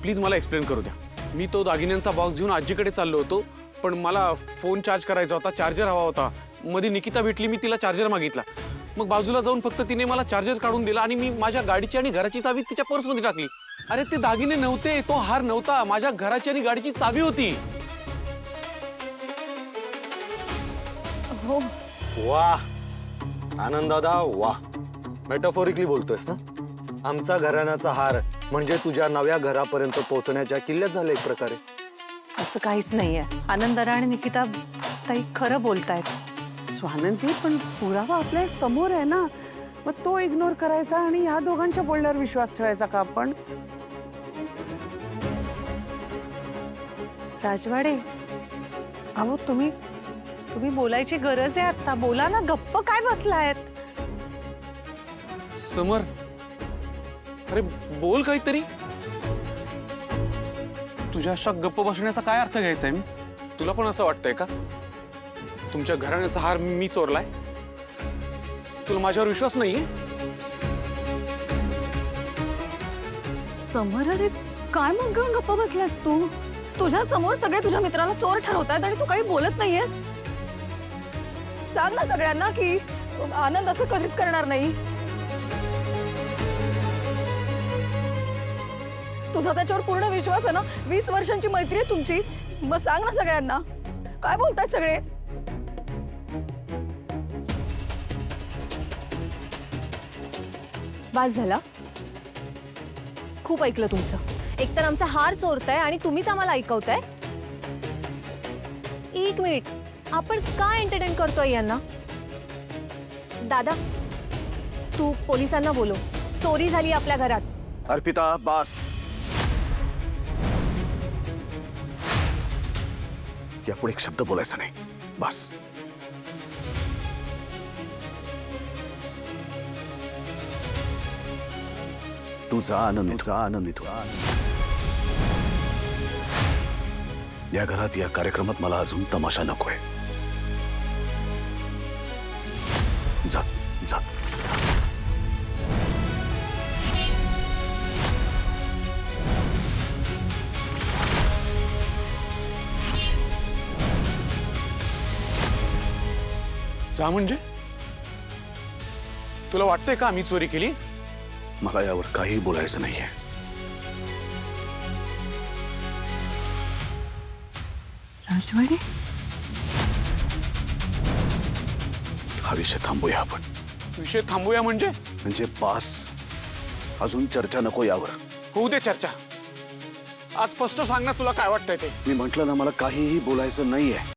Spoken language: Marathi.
प्लीज मला एक्सप्लेन करू द्या। मी तो दागिन्यांचा बॉक्स घेऊन आजीकडे चाललो होतो, पण मला फोन चार्ज करायचा होता, चार्जर हवा होता। मध्ये निकिता भेटली, मी तिला चार्जर मागितला। मग बाजूला जाऊन फक्त तिने मला चार्जर काढून दिला आणि मी माझ्या गाडीची आणि घराची चावी तिच्या पर्समध्ये टाकली। अरे ते दागिने नव्हते, तो हार नव्हता, माझ्या घराची आणि गाडीची चावी होती। हो वाह आनंद दादा, वाह। मेटाफोरिकली बोलतोयस ना? आमचा घराण्याचा हार म्हणजे तुझ्या नव्या घरापर्यंत पोहोचण्याच्या किल्ल्यात झालं एक प्रकारे। असं काहीच नाहीये। आनंदरा आणि निकिता ताई खरं बोलतायत। स्वानंदी, पण पुरावा आपल्या समोर आहे ना, मग तो इग्नोर करायचा आणि ह्या दोघांच्या बोलण्यावर विश्वास ठेवायचा का आपण? राजवाडे, अहो तुम्ही बोलायची गरज आहे आता। बोला ना, गप्प काय बसलायत? समर, अरे बोल काहीतरी। तुझ्या अशा गप्प बसण्याचा काय अर्थ घ्यायचा आहे? तुला पण असं वाटतंय का तुमच्या घराण्याचा हार मी चोरलाय? तुला माझ्यावर विश्वास नाहीये? समर, अरे काय मग घेऊन गप्प बसलास तू? तुझ्या समोर सगळे तुझ्या मित्राला चोर ठरवतायत आणि तू काही बोलत नाहीयेस। सांग ना सगळ्यांना की आनंद असं कधीच करणार नाही। तुझा त्याच्यावर पूर्ण विश्वास आहे ना? 20 वर्षांची मैत्री आहे तुमची, मग सांग ना सगळ्यांना। काय बोलतायत सगळे? बस झाला, खूप ऐकलं तुमचं। एकतर आमचा हार चोरताय आणि तुम्हीच आम्हाला ऐकवताय। एक मिनिट, आपण काय एंटरटेन करतोय यांना? दादा, तू पोलिसांना बोलव, चोरी झाली आपल्या घरात। अर्पिता, बस। यापुढे एक शब्द बोलायचा नाही, बस। तुझा आनंद या घरात, या कार्यक्रमात मला अजून तमाशा नकोय। जा जा। जा म्हणजे? तुला वाटतंय का आम्ही चोरी केली? मला यावर काही बोलायचं नाहीये। राजवाडे, हा विषय थांबूया आपण। विषय थांबूया म्हणजे पास, अजून चर्चा नको यावर। होऊ दे चर्चा। आज स्पष्ट सांग ना तुला काय वाटतंय ते। मी म्हंटल ना, मला काहीही बोलायचं नाहीये।